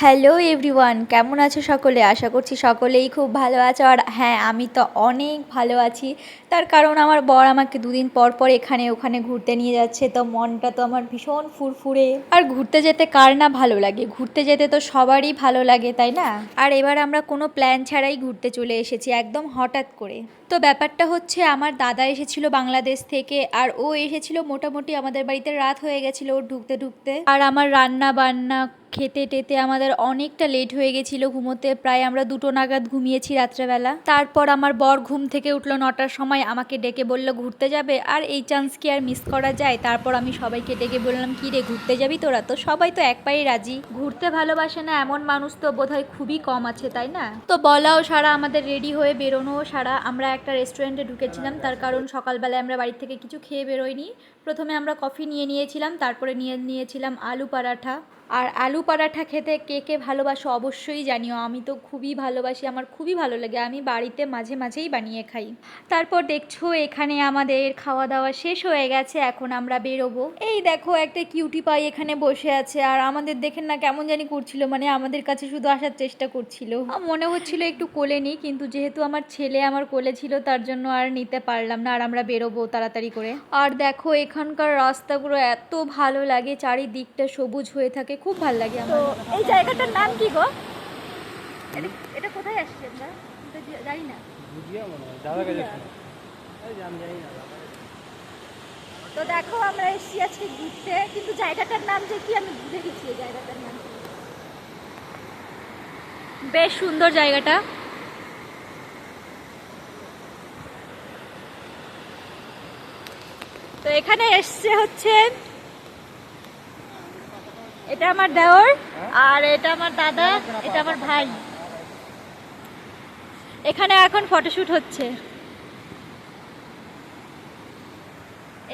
Hello everyone, কেমন আছো সকলে? আশা করছি সকলেই খুব ভালো আছো। আর হ্যাঁ, আমি তো অনেক ভালো আছি। তার কারণ আমার বর আমাকে দুদিন পর পর এখানে ওখানে ঘুরতে নিয়ে যাচ্ছে, তো মনটা তো আমার ভীষণ ফুরফুরে। আর ঘুরতে যেতে কার না ভালো লাগে? ঘুরতে যেতে তো সবারই ভালো লাগে, তাই না? আর এবার আমরা কোনো প্ল্যান ছাড়াই ঘুরতে চলে এসেছি, একদম হঠাৎ করে। তো ব্যাপারটা হচ্ছে, আমার দাদা এসেছিল বাংলাদেশ থেকে, আর ও এসেছিল মোটামুটি আমাদের বাড়িতে রাত হয়ে গেছিল ওর ঢুকতে ঢুকতে। আর আমার রান্না বান্না খেতে টেতে আমাদের অনেকটা লেট হয়ে গেছিলো ঘুমোতে, প্রায় আমরা 2টো নাগাদ ঘুমিয়েছি রাত্রেবেলা। তারপর আমার বর ঘুম থেকে উঠলো 9টার সময়, আমাকে ডেকে বলল ঘুরতে যাবে। আর এই চান্স কি আর মিস করা যায়? তারপর আমি সবাইকে ডেকে বললাম, কি রে ঘুরতে যাবি তোরা? তো সবাই তো এক পায়ে রাজি। ঘুরতে ভালোবাসে না এমন মানুষ তো বোধহয় খুবই কম আছে, তাই না? তো বলাও সারা, আমাদের রেডি হয়ে বেরোনোও সারা। আমরা একটা রেস্টুরেন্টে ঢুকেছিলাম, তার কারণ সকালবেলায় আমরা বাড়ি থেকে কিছু খেয়ে বেরোইনি। প্রথমে আমরা কফি নিয়ে নিয়েছিলাম, তারপরে নিয়েছিলাম আলু পরাঠা। আর আলু পরাঠা খেতে কে কে ভালোবাসো অবশ্যই জানিও। আমি তো খুবই ভালোবাসি, আমার খুবই ভালো লাগে, আমি বাড়িতে মাঝে মাঝেই বানিয়ে খাই। তারপর দেখছো এখানে আমাদের খাওয়া দাওয়া শেষ হয়ে গেছে, এখন আমরা বেরোবো। এই দেখো একটা কিউটি পাই এখানে বসে আছে, আর আমাদের দেখেন না কেমন জানি করছিল, মানে আমাদের কাছে শুধু আসার চেষ্টা করছিল। মনে হচ্ছিল একটু কোলে নিই, কিন্তু যেহেতু আমার ছেলে আমার কোলে ছিল তার জন্য আর নিতে পারলাম না। আর আমরা বেরোবো তাড়াতাড়ি করে। আর দেখো এখানকার রাস্তাগুলো এত ভালো লাগে, চারিদিকটা সবুজ হয়ে থাকে, খুব ভালো লাগে আমার। তো এই জায়গাটার নাম কি গো? এটা কোথায় আসছে আমরা? জানি না। তো দেখো আমরা এসেছি আজকে ঘুরতে, কিন্তু জায়গাটার নাম যে কি আমি ভুলে গেছি। এই জায়গাটার নাম বেশ সুন্দর জায়গাটা। তো এখানে এসছে হচ্ছে, এটা আমার দেওর, আর এটা আমার দাদা, এটা আমার ভাই। এখানে এখন ফটোশুট হচ্ছে।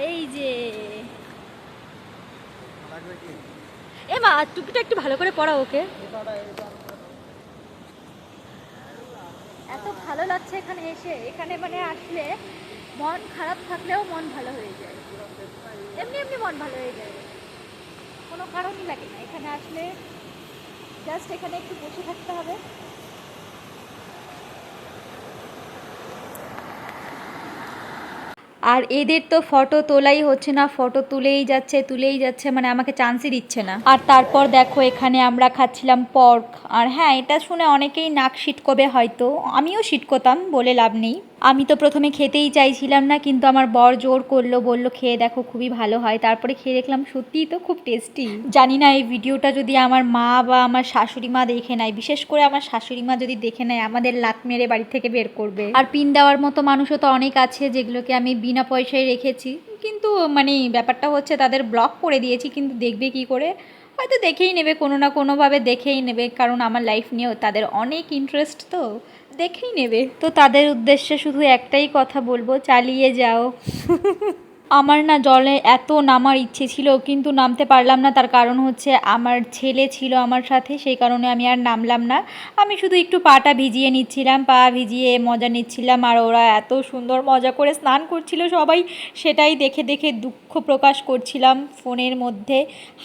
এই যে এ মা, টুপিটা একটু ভালো করে পরাও ওকে। এত ভালো লাগছে এখানে এসে। এখানে মানে আসলে মন খারাপ থাকলেও মন ভালো হয়ে যায়, এমনি এমনি মন ভালো হয়ে যায়, কোনো কারণই লাগে না। এখানে আসলে জাস্ট এখানে একটু বসে থাকতে হবে। আর এদের তো ফটো তোলাই হচ্ছে না, ফটো তুলেই যাচ্ছে, মানে আমাকে চান্সই দিচ্ছে না। আর তারপর দেখো এখানে আমরা খাচ্ছিলাম পর্ক। আর হ্যাঁ, এটা শুনে অনেকেই নাক সিটকবে হয়তো, আমিও সিটকতাম, বলে লাভ নেই। আমি তো প্রথমে খেতেই চাইছিলাম না, কিন্তু আমার বর জোর করলো, বললো খেয়ে দেখো খুবই ভালো হয়। তারপরে খেয়ে দেখলাম সত্যিই তো খুব টেস্টি। জানি না এই ভিডিওটা যদি আমার মা বা আমার শাশুড়ি মা দেখে নেয়, বিশেষ করে আমার শাশুড়ি মা যদি দেখে নেয়, আমাদের লাত মেরে বাড়ি থেকে বের করবে। আর পিন দেওয়ার মতো মানুষও তো অনেক আছে, যেগুলোকে আমি বিনা পয়সায় রেখেছি, কিন্তু মানে ব্যাপারটা হচ্ছে তাদের ব্লক করে দিয়েছি, কিন্তু দেখবে কি করে? হয়তো দেখেই নেবে, কোনো না কোনোভাবে দেখেই নেবে, কারণ আমার লাইফ নিয়েও তাদের অনেক ইন্টারেস্ট, তো দেখেই নেবে। তো তাদের উদ্দেশ্যে শুধু একটাই কথা বলবো, চালিয়ে যাও। আমার না জলে এত নামার ইচ্ছে ছিল, কিন্তু নামতে পারলাম না। তার কারণ হচ্ছে আমার ছেলে ছিল আমার সাথে, সেই কারণে আমি আর নামলাম না। আমি শুধু একটু পাটা ভিজিয়ে নিচ্ছিলাম, পা ভিজিয়ে মজা নিচ্ছিলাম। আর ওরা এত সুন্দর মজা করে স্নান করছিল সবাই, সেটাই দেখে দেখে দুঃখ প্রকাশ করছিলাম ফোনের মধ্যে।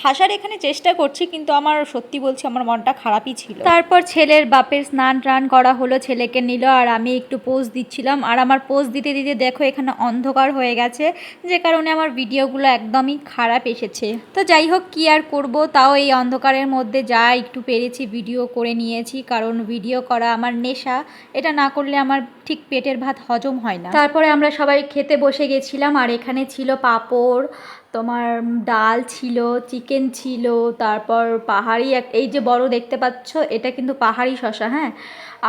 হাসার এখানে চেষ্টা করছি, কিন্তু আমার সত্যি বলছি আমার মনটা খারাপই ছিল। তারপর ছেলের বাপের স্নান টান করা হলো, ছেলেকে নিল, আর আমি একটু পোজ দিচ্ছিলাম। আর আমার পোজ দিতে দিতে দেখো এখানে অন্ধকার হয়ে গেছে, যে কারণে আমার ভিডিওগুলো একদমই খারাপ এসেছে। তো যাই হোক, কি আর করব, তাও এই অন্ধকারের মধ্যে যা একটু পেরেছি ভিডিও করে নিয়েছি, কারণ ভিডিও করা আমার নেশা। এটা না করলে আমার ঠিক পেটের ভাত হজম হয় না। তারপরে আমরা সবাই খেতে বসে গেছিলাম, আর এখানে ছিল পাঁপড়, তোমার ডাল ছিল, চিকেন ছিল, তারপর পাহাড়ি এই যে বড় দেখতে পাচ্ছ, এটা কিন্তু পাহাড়ি শসা, হ্যাঁ।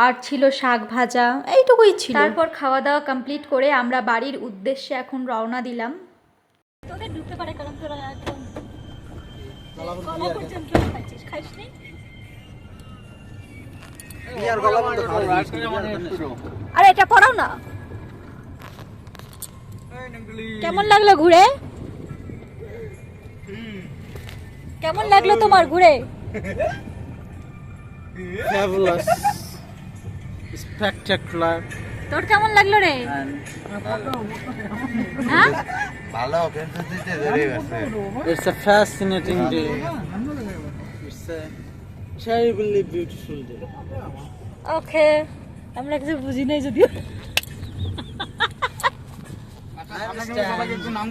আর ছিল শাক ভাজা, এইটুকুই ছিল। তারপর খাওয়া দাওয়া কমপ্লিট করে আমরা বাড়ির উদ্দেশ্যে এখন রওনা দিলাম। তোদের ঢুকতে পারে, কারণ তোরা একদম গলা পর্যন্ত খাচ্ছিস, খাসনি? আরে এটা পড়াও না। কেমন লাগলো ঘুরে? কেমন লাগলো তোমার ঘুরে? Fabulous, spectacular. তোর কেমন লাগলো রে? হ্যাঁ, ভালো, কিন্তু দিতে দেরি হচ্ছে। It's a fascinating day. It's a terribly beautiful day. ওকে, আমরা কিছু বুঝি নাই যদিও। আপনাকে সবাইকে একটু নাম